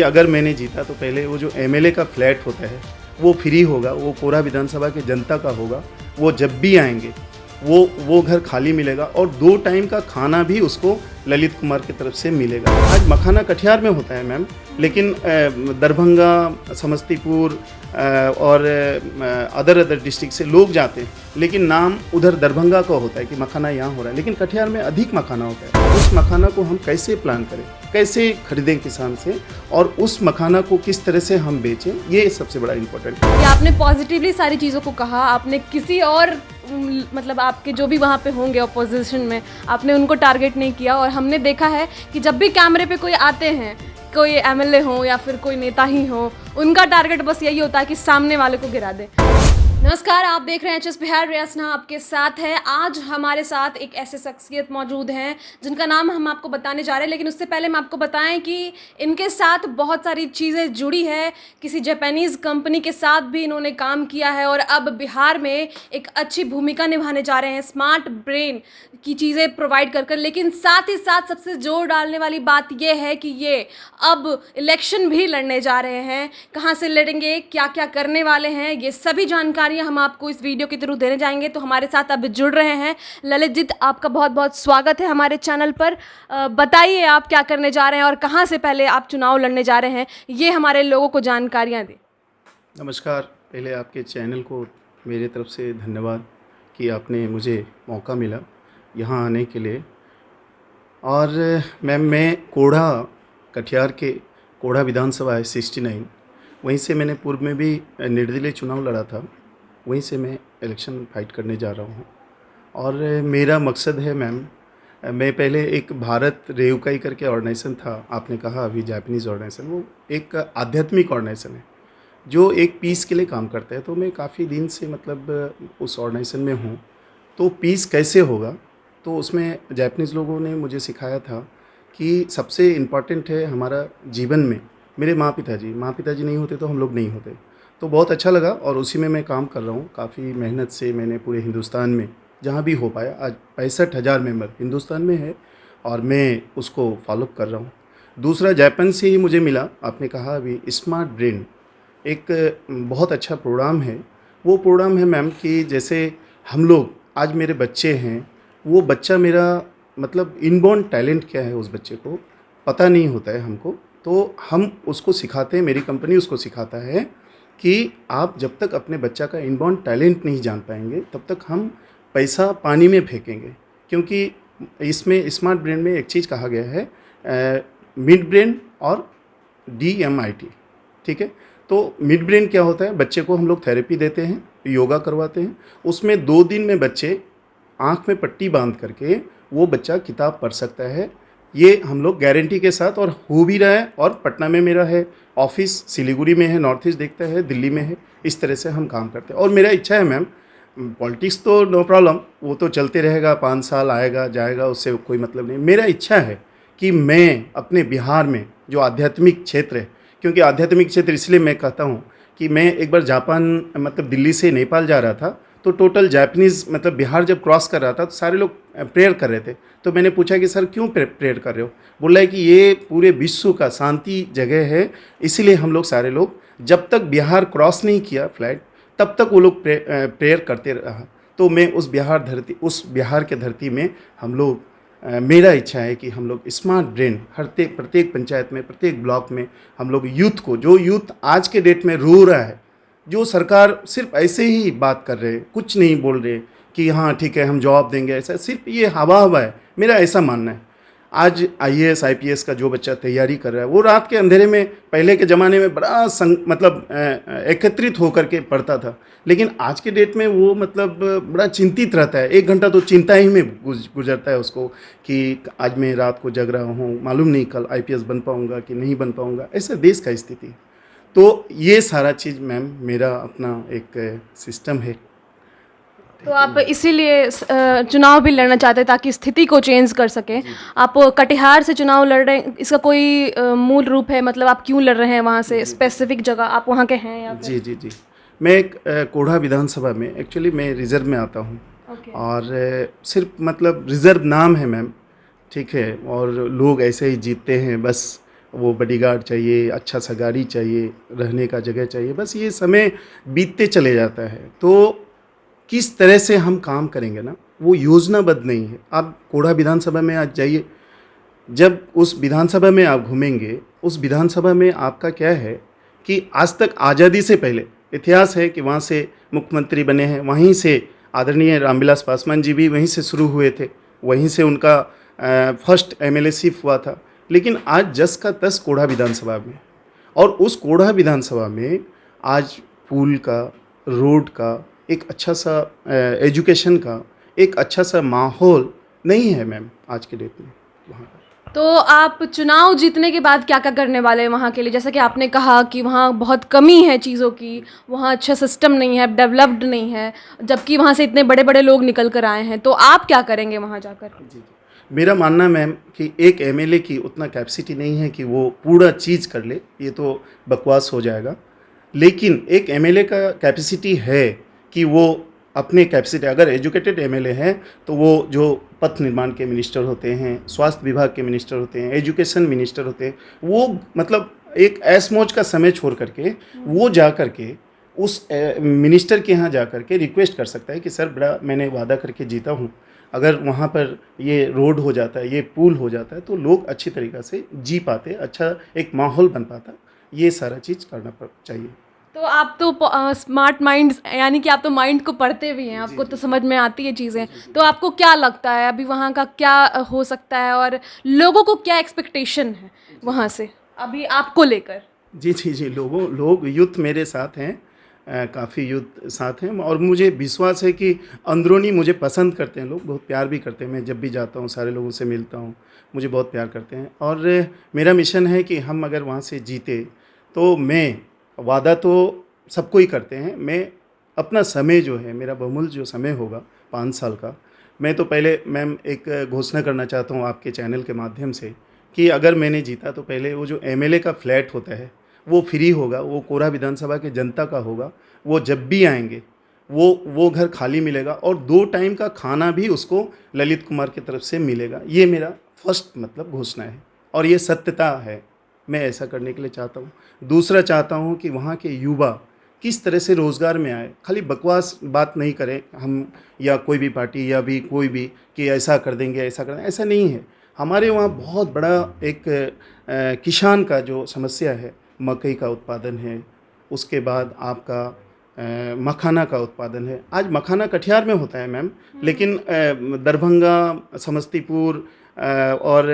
अगर मैंने जीता तो पहले वो जो एमएलए का फ्लैट होता है वो फ्री होगा, वो कोढ़ा विधानसभा की जनता का होगा। वो जब भी आएंगे वो घर खाली मिलेगा और 2 टाइम का खाना भी उसको ललित कुमार की तरफ से मिलेगा। आज मखाना कटिहार में होता है मैम, लेकिन दरभंगा, समस्तीपुर और अदर डिस्ट्रिक्ट से लोग जाते हैं, लेकिन नाम उधर दरभंगा का होता है कि मखाना यहाँ हो रहा है, लेकिन कटिहार में अधिक मखाना होता है। उस मखाना को हम कैसे प्लान करें, कैसे खरीदें किसान से, और उस मखाना को किस तरह से हम बेचें, ये सबसे बड़ा इम्पोर्टेंट है। आपने पॉजिटिवली सारी चीज़ों को कहा, आपने किसी और मतलब आपके जो भी वहाँ पे होंगे अपोजिशन में, आपने उनको टारगेट नहीं किया। और हमने देखा है कि जब भी कैमरे पे कोई आते हैं, कोई एमएलए हो या फिर कोई नेता ही हो, उनका टारगेट बस यही होता है कि सामने वाले को गिरा दे। नमस्कार, आप देख रहे हैं एचएस बिहार। रियासना आपके साथ है। आज हमारे साथ एक ऐसे शख्सियत मौजूद हैं जिनका नाम हम आपको बताने जा रहे हैं, लेकिन उससे पहले हम आपको बताएं कि इनके साथ बहुत सारी चीज़ें जुड़ी है। किसी जापानीज़ कंपनी के साथ भी इन्होंने काम किया है और अब बिहार में एक अच्छी भूमिका निभाने जा रहे हैं स्मार्ट ब्रेन की चीज़ें प्रोवाइड कर कर। लेकिन साथ ही साथ सबसे जोर डालने वाली बात यह है कि ये अब इलेक्शन भी लड़ने जा रहे हैं। कहाँ से लड़ेंगे, क्या क्या करने वाले हैं, ये सभी जानकारी हम आपको इस वीडियो के थ्रू देने जाएंगे। तो हमारे साथ अब जुड़ रहे हैं ललित जी, आपका बहुत बहुत स्वागत है हमारे चैनल पर। बताइए आप क्या करने जा रहे हैं और कहां से पहले आप चुनाव लड़ने जा रहे हैं, ये हमारे लोगों को जानकारियां दें। नमस्कार, पहले आपके चैनल को मेरे तरफ से धन्यवाद कि आपने मुझे मौका मिला यहाँ आने के लिए। और मैं कोढ़ा, कटिहार के कोढ़ा विधानसभा है 69, वहीं से मैंने पूर्व में भी निर्दलीय चुनाव लड़ा था, वहीं से मैं इलेक्शन फाइट करने जा रहा हूँ। और मेरा मकसद है मैम, मैं पहले एक भारत रेवकाई करके ऑर्गेनाइजेशन था, आपने कहा अभी जापानीज़ ऑर्गेनाइजेशन, वो एक आध्यात्मिक ऑर्गेनाइजेशन है जो एक पीस के लिए काम करता है। तो मैं काफ़ी दिन से मतलब उस ऑर्गेनाइजेशन में हूँ। तो पीस कैसे होगा, तो उसमें जापानीज़ लोगों ने मुझे सिखाया था कि सबसे इम्पॉर्टेंट है हमारा जीवन में, मेरे माँ पिताजी नहीं होते तो हम लोग नहीं होते। तो बहुत अच्छा लगा और उसी में मैं काम कर रहा हूँ। काफ़ी मेहनत से मैंने पूरे हिंदुस्तान में जहाँ भी हो पाया, आज 65,000 मेंबर हिंदुस्तान में है और मैं उसको फॉलोअप कर रहा हूँ। दूसरा जापान से ही मुझे मिला, आपने कहा अभी स्मार्ट ब्रेन, एक बहुत अच्छा प्रोग्राम है। वो प्रोग्राम है मैम कि जैसे हम लोग, आज मेरे बच्चे हैं, वो बच्चा मेरा मतलब इनबॉर्न टैलेंट क्या है उस बच्चे को पता नहीं होता है हमको, तो हम उसको सिखाते हैं, मेरी कंपनी उसको सिखाता है कि आप जब तक अपने बच्चा का इनबॉर्न टैलेंट नहीं जान पाएंगे तब तक हम पैसा पानी में फेंकेंगे। क्योंकि इसमें स्मार्ट ब्रेन में एक चीज़ कहा गया है मिड ब्रेन और DMIT, ठीक है। तो मिड ब्रेन क्या होता है, बच्चे को हम लोग थेरेपी देते हैं, योगा करवाते हैं, उसमें 2 दिन में बच्चे आँख में पट्टी बांध करके वो बच्चा किताब पढ़ सकता है। ये हम लोग गारंटी के साथ, और हो भी रहा है। और पटना में मेरा है ऑफिस, सिलीगुड़ी में है, नॉर्थ ईस्ट देखता है, दिल्ली में है। इस तरह से हम काम करते हैं। और मेरा इच्छा है मैम, पॉलिटिक्स तो नो प्रॉब्लम, वो तो चलते रहेगा, 5 साल आएगा जाएगा, उससे कोई मतलब नहीं। मेरा इच्छा है कि मैं अपने बिहार में जो आध्यात्मिक क्षेत्र है, क्योंकि आध्यात्मिक क्षेत्र इसलिए मैं कहता हूँ कि मैं एक बार जापान मतलब दिल्ली से नेपाल जा रहा था, तो टोटल जापानीज़ मतलब बिहार जब क्रॉस कर रहा था तो सारे लोग प्रेयर कर रहे थे। तो मैंने पूछा कि सर क्यों प्रेयर कर रहे हो, बोला है कि ये पूरे विश्व का शांति जगह है, इसीलिए हम लोग सारे लोग जब तक बिहार क्रॉस नहीं किया फ्लाइट तब तक वो लोग प्रेयर करते रहा। तो मैं उस बिहार के धरती में हम लोग, मेरा इच्छा है कि हम लोग स्मार्ट ब्रेन प्रत्येक पंचायत में, प्रत्येक ब्लॉक में हम लोग यूथ को, जो यूथ आज के डेट में रो रहा है, जो सरकार सिर्फ ऐसे ही बात कर रहे हैं, कुछ नहीं बोल रहे कि हाँ ठीक है हम जवाब देंगे, ऐसा सिर्फ ये हवा है, मेरा ऐसा मानना है। आज IAS IPS का जो बच्चा तैयारी कर रहा है, वो रात के अंधेरे में, पहले के ज़माने में बड़ा मतलब एकत्रित होकर के पढ़ता था, लेकिन आज के डेट में वो मतलब बड़ा चिंतित रहता है। 1 घंटा तो चिंता ही में गुजरता है उसको कि आज मैं रात को जग रहा हूँ, मालूम नहीं कल IPS बन पाऊँगा कि नहीं बन पाऊँगा। ऐसा देश का स्थिति है। तो ये सारा चीज़ मैम मेरा अपना एक सिस्टम है। तो आप इसीलिए चुनाव भी लड़ना चाहते हैं ताकि स्थिति को चेंज कर सकें। आप कटिहार से चुनाव लड़ रहे हैं, इसका कोई मूल रूप है, मतलब आप क्यों लड़ रहे हैं वहाँ से, स्पेसिफिक जगह आप वहाँ के हैं या फिर? जी, मैं एक कोढ़ा विधानसभा में, एक्चुअली मैं रिजर्व में आता हूँ। और सिर्फ मतलब रिजर्व नाम है मैम, ठीक है, और लोग ऐसे ही जीतते हैं बस, वो बॉडीगार्ड चाहिए, अच्छा सा गाड़ी चाहिए, रहने का जगह चाहिए, बस ये समय बीतते चले जाता है। तो किस तरह से हम काम करेंगे ना, वो योजनाबद्ध नहीं है। आप कोढ़ा विधानसभा में आज जाइए, जब उस विधानसभा में आप घूमेंगे, उस विधानसभा में आपका क्या है कि आज तक आज़ादी से पहले इतिहास है कि वहाँ से मुख्यमंत्री बने हैं, वहीं से आदरणीय रामविलास पासवान जी भी वहीं से शुरू हुए थे, वहीं से उनका फर्स्ट एमएलए-शिप हुआ था। लेकिन आज जस का तस कोढ़ा विधानसभा में, और उस कोढ़ा विधानसभा में आज पुल का, रोड का, एक अच्छा सा एजुकेशन का एक अच्छा सा माहौल नहीं है मैम आज के डेट में वहाँ पर। तो आप चुनाव जीतने के बाद क्या क्या करने वाले हैं वहाँ के लिए? जैसे कि आपने कहा कि वहाँ बहुत कमी है चीज़ों की, वहाँ अच्छा सिस्टम नहीं है, डेवलप्ड नहीं है, जबकि वहाँ से इतने बड़े बड़े लोग निकल कर आए हैं, तो आप क्या करेंगे वहाँ जाकर? जी, मेरा मानना मैम कि एक एमएलए की उतना कैपेसिटी नहीं है कि वो पूरा चीज़ कर ले, ये तो बकवास हो जाएगा। लेकिन एक एमएलए का कैपेसिटी है कि वो अपने कैपेसिटी, अगर एजुकेटेड एमएलए हैं तो वो जो पथ निर्माण के मिनिस्टर होते हैं, स्वास्थ्य विभाग के मिनिस्टर होते हैं, एजुकेशन मिनिस्टर होते हैं, वो मतलब एक ऐश मौज का समय छोड़ करके वो जा करके उस मिनिस्टर के यहाँ जा करके रिक्वेस्ट कर सकता है कि सर बड़ा मैंने वादा करके जीता हूँ, अगर वहाँ पर ये रोड हो जाता है, ये पुल हो जाता है, तो लोग अच्छी तरीक़ा से जी पाते, अच्छा एक माहौल बन पाता। ये सारा चीज़ करना चाहिए। तो आप तो स्मार्ट माइंड, यानी कि आप तो माइंड को पढ़ते भी हैं, आपको तो समझ में आती है चीज़ें। तो आपको क्या लगता है अभी वहाँ का क्या हो सकता है, और लोगों को क्या एक्सपेक्टेशन है वहाँ से अभी आपको लेकर? जी, लोग यूथ मेरे साथ हैं, काफ़ी यूथ साथ हैं, और मुझे विश्वास है कि अंदरूनी मुझे पसंद करते हैं लोग, बहुत प्यार भी करते हैं। मैं जब भी जाता हूँ सारे लोगों से मिलता हूँ, मुझे बहुत प्यार करते हैं। और मेरा मिशन है कि हम अगर वहाँ से जीते तो मैं, वादा तो सबको ही करते हैं, मैं अपना समय जो है, मेरा बहुमूल्य जो समय होगा 5 साल का, मैं तो पहले मैम एक घोषणा करना चाहता हूँ आपके चैनल के माध्यम से कि अगर मैंने जीता तो पहले वो जो एमएलए का फ्लैट होता है वो फ्री होगा, वो कोढ़ा विधानसभा के जनता का होगा। वो जब भी आएंगे वो घर खाली मिलेगा, और 2 टाइम का खाना भी उसको ललित कुमार की तरफ से मिलेगा। ये मेरा फर्स्ट मतलब घोषणा है, और ये सत्यता है। मैं ऐसा करने के लिए चाहता हूँ। दूसरा चाहता हूँ कि वहाँ के युवा किस तरह से रोज़गार में आए, खाली बकवास बात नहीं करें हम, या कोई भी पार्टी या भी कोई भी कि ऐसा कर देंगे, ऐसा कर देंगे, ऐसा नहीं है। हमारे वहाँ बहुत बड़ा एक किसान का जो समस्या है, मकई का उत्पादन है, उसके बाद आपका मखाना का उत्पादन है। आज मखाना कटिहार में होता है मैम, लेकिन दरभंगा, समस्तीपुर और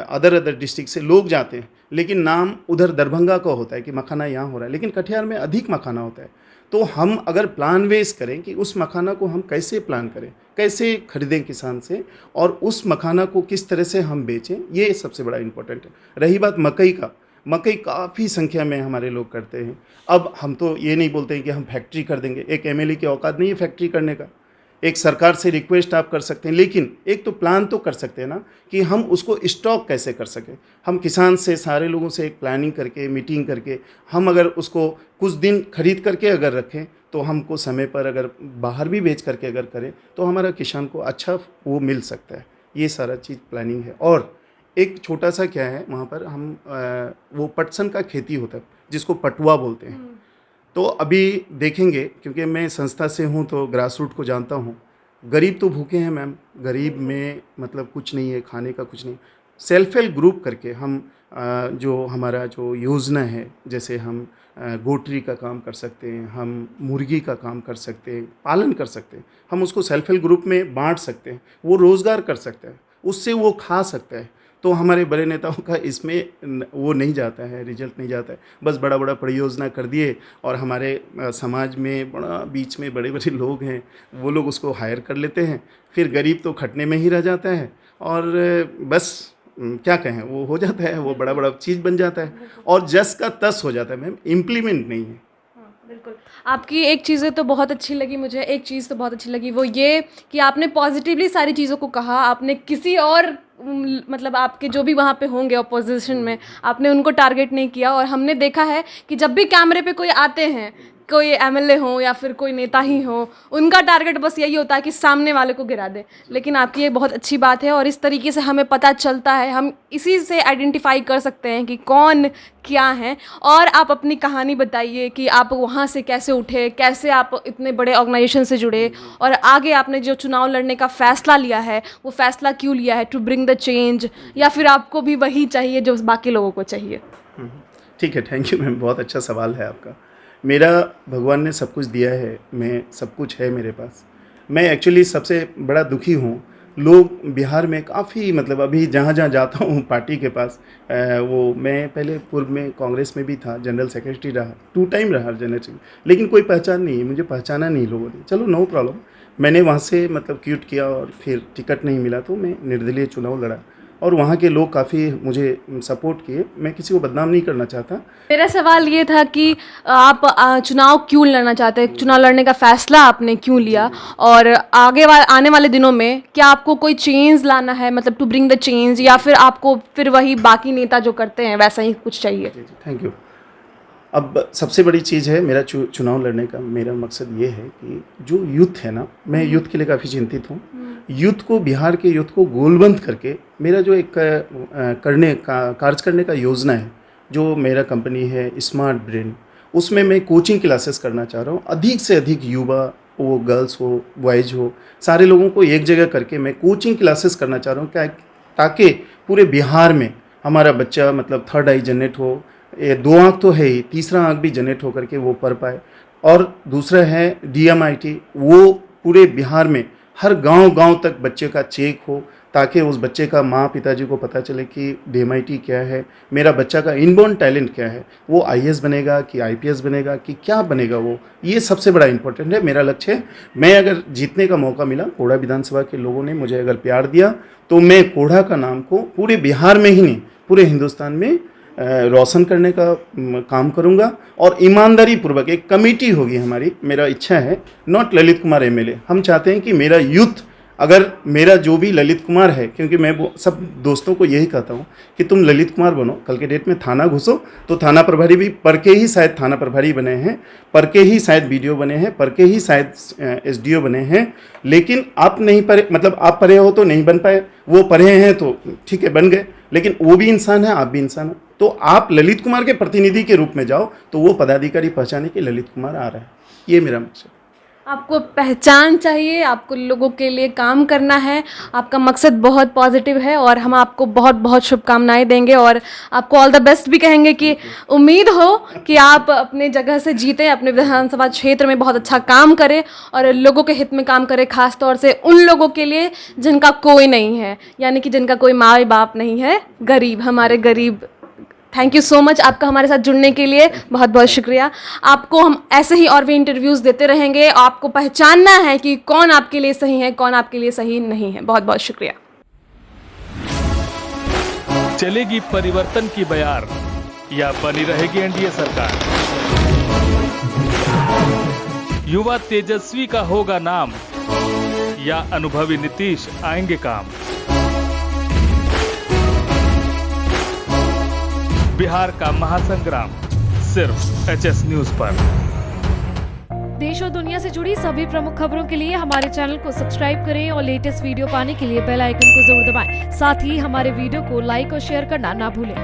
अदर डिस्ट्रिक्ट से लोग जाते हैं, लेकिन नाम उधर दरभंगा का होता है कि मखाना यहाँ हो रहा है, लेकिन कटिहार में अधिक मखाना होता है। तो हम अगर प्लान वेस करें कि उस मखाना को हम कैसे प्लान करें, कैसे खरीदें किसान से, और उस मखाना को किस तरह से हम बेचें, ये सबसे बड़ा इम्पोर्टेंट है। रही बात मकई का, मकई काफ़ी संख्या में हमारे लोग करते हैं। अब हम तो ये नहीं बोलते हैं कि हम फैक्ट्री कर देंगे, एक एमएलए की औकात नहीं है फैक्ट्री करने का। एक सरकार से रिक्वेस्ट आप कर सकते हैं, लेकिन एक तो प्लान तो कर सकते हैं ना कि हम उसको स्टॉक कैसे कर सकें। हम किसान से, सारे लोगों से एक प्लानिंग करके, मीटिंग करके, हम अगर उसको कुछ दिन खरीद करके अगर रखें, तो हमको समय पर अगर बाहर भी बेच करके अगर करें तो हमारा किसान को अच्छा वो मिल सकता है। ये सारा चीज़ प्लानिंग है। और एक छोटा सा क्या है, वहाँ पर हम वो पटसन का खेती होता है जिसको पटुआ बोलते हैं। तो अभी देखेंगे, क्योंकि मैं संस्था से हूँ तो ग्रास रूट को जानता हूँ। गरीब तो भूखे हैं मैम, गरीब में मतलब कुछ नहीं है, खाने का कुछ नहीं। सेल्फ हेल्प ग्रुप करके हम जो हमारा जो योजना है, जैसे हम गोटरी का काम कर सकते हैं, हम मुर्गी का काम कर सकते हैं, पालन कर सकते हैं, हम उसको सेल्फ हेल्प ग्रुप में बांट सकते हैं, वो रोज़गार कर सकता है, उससे वो खा सकता है। तो हमारे बड़े नेताओं का इसमें वो नहीं जाता है, रिजल्ट नहीं जाता है। बस बड़ा बड़ा परियोजना कर दिए, और हमारे समाज में बड़ा बीच में बड़े बड़े लोग हैं, वो लोग उसको हायर कर लेते हैं, फिर गरीब तो खटने में ही रह जाता है, और बस क्या कहें, वो हो जाता है, वो बड़ा बड़ा चीज़ बन जाता है, और जस का तस हो जाता है मैम, इम्प्लीमेंट नहीं है। बिल्कुल। आपकी एक चीज़ें तो बहुत अच्छी लगी मुझे, एक चीज़ तो बहुत अच्छी लगी, वो ये कि आपने पॉजिटिवली सारी चीज़ों को कहा। आपने किसी और मतलब आपके जो भी वहाँ पे होंगे अपोजिशन में, आपने उनको टारगेट नहीं किया। और हमने देखा है कि जब भी कैमरे पे कोई आते हैं, कोई एमएलए हो या फिर कोई नेता ही हो, उनका टारगेट बस यही होता है कि सामने वाले को गिरा दे। लेकिन आपकी ये बहुत अच्छी बात है और इस तरीके से हमें पता चलता है, हम इसी से आइडेंटिफाई कर सकते हैं कि कौन क्या है। और आप अपनी कहानी बताइए कि आप वहाँ से कैसे उठे, कैसे आप इतने बड़े ऑर्गेनाइजेशन से जुड़े और आगे आपने जो चुनाव लड़ने का फ़ैसला लिया है वो फ़ैसला क्यों लिया है, टू ब्रिंग द चेंज, या फिर आपको भी वही चाहिए जो बाकी लोगों को चाहिए। ठीक है, थैंक यू मैम, बहुत अच्छा सवाल है आपका। मेरा भगवान ने सब कुछ दिया है, मैं सब कुछ है मेरे पास। मैं एक्चुअली सबसे बड़ा दुखी हूँ। लोग बिहार में काफ़ी मतलब अभी जहाँ जहाँ जाता हूँ पार्टी के पास, वो मैं पहले पूर्व में कांग्रेस में भी था, जनरल सेक्रेटरी रहा, 2 टाइम रहा जनरल सेक्रेटरी, लेकिन कोई पहचान नहीं है, मुझे पहचाना नहीं लोगों ने। चलो नो प्रॉब्लम, मैंने वहाँ से मतलब क्यूट किया और फिर टिकट नहीं मिला तो मैं निर्दलीय चुनाव लड़ा और वहाँ के लोग काफ़ी मुझे सपोर्ट किए। मैं किसी को बदनाम नहीं करना चाहता। मेरा सवाल ये था कि आप चुनाव क्यों लड़ना चाहते हैं, चुनाव लड़ने का फ़ैसला आपने क्यों लिया, और आने वाले दिनों में क्या आपको कोई चेंज लाना है, मतलब टू ब्रिंग द चेंज, या फिर आपको फिर वही बाकी नेता जो करते हैं वैसा ही कुछ चाहिए? जी जी, थैंक यू। अब सबसे बड़ी चीज़ है मेरा चुनाव लड़ने का मेरा मकसद ये है कि जो यूथ है ना, मैं यूथ के लिए काफ़ी चिंतित हूँ। यूथ को, बिहार के यूथ को गोलबंद करके मेरा जो एक कार्य करने का योजना है, जो मेरा कंपनी है स्मार्ट ब्रेन, उसमें मैं कोचिंग क्लासेस करना चाह रहा हूँ। अधिक से अधिक युवा, वो गर्ल्स हो बॉयज़ हो, सारे लोगों को एक जगह करके मैं कोचिंग क्लासेस करना चाह रहा हूँ, क्या ताकि पूरे बिहार में हमारा बच्चा मतलब थर्ड आई जनरेट हो, ये 2 आँख तो है ही, तीसरा आँख भी जनरेट होकर के वो पढ़ पाए। और दूसरा है DMIT, वो पूरे बिहार में हर गांव-गांव तक बच्चे का चेक हो, ताकि उस बच्चे का माँ पिताजी को पता चले कि DMIT क्या है, मेरा बच्चा का इनबॉर्न टैलेंट क्या है, वो IAS बनेगा कि IPS बनेगा कि क्या बनेगा, वो ये सबसे बड़ा इंपॉर्टेंट है, मेरा लक्ष्य है। मैं अगर जीतने का मौका मिला, कोढ़ा विधानसभा के लोगों ने मुझे अगर प्यार दिया, तो मैं कोढ़ा का नाम को पूरे बिहार में ही नहीं पूरे हिंदुस्तान में रोशन करने का काम करूंगा। और ईमानदारी पूर्वक एक कमेटी होगी हमारी, मेरा इच्छा है, नॉट ललित कुमार MLA। हम चाहते हैं कि मेरा यूथ, अगर मेरा जो भी ललित कुमार है, क्योंकि मैं वो सब दोस्तों को यही कहता हूँ कि तुम ललित कुमार बनो, कल के डेट में थाना घुसो तो थाना प्रभारी भी पढ़ के ही शायद थाना प्रभारी बने हैं, पढ़ के ही शायद BDO बने हैं, पढ़ के ही शायद SDO बने हैं। लेकिन आप नहीं पढ़े, मतलब आप पढ़े हो तो नहीं बन पाए, वो पढ़े हैं तो ठीक है बन गए, लेकिन वो भी इंसान है, आप भी इंसान हो। तो आप ललित कुमार के प्रतिनिधि के रूप में जाओ तो वो पदाधिकारी पहचाने कि ललित कुमार आ रहा है। ये मेरा मकसद। आपको पहचान चाहिए, आपको लोगों के लिए काम करना है, आपका मकसद बहुत पॉजिटिव है और हम आपको बहुत बहुत शुभकामनाएं देंगे और आपको ऑल द बेस्ट भी कहेंगे कि उम्मीद हो कि आप अपने जगह से जीतें, अपने विधानसभा क्षेत्र में बहुत अच्छा काम करें और लोगों के हित में काम करें, खास तौर से उन लोगों के लिए जिनका कोई नहीं है, यानी कि जिनका कोई माँ बाप नहीं है, गरीब, हमारे गरीब। थैंक यू सो मच आपका हमारे साथ जुड़ने के लिए, बहुत बहुत शुक्रिया। आपको हम ऐसे ही और भी इंटरव्यूज़ देते रहेंगे। आपको पहचानना है कि कौन आपके लिए सही है, कौन आपके लिए सही नहीं है। बहुत बहुत शुक्रिया। चलेगी परिवर्तन की बयार या बनी रहेगी NDA सरकार? युवा तेजस्वी का होगा नाम या अनुभवी नीतीश आएंगे काम? बिहार का महासंग्राम सिर्फ HS न्यूज पर। देश और दुनिया से जुड़ी सभी प्रमुख खबरों के लिए हमारे चैनल को सब्सक्राइब करें और लेटेस्ट वीडियो पाने के लिए बेल आइकन को जरूर दबाएं। साथ ही हमारे वीडियो को लाइक और शेयर करना ना भूलें।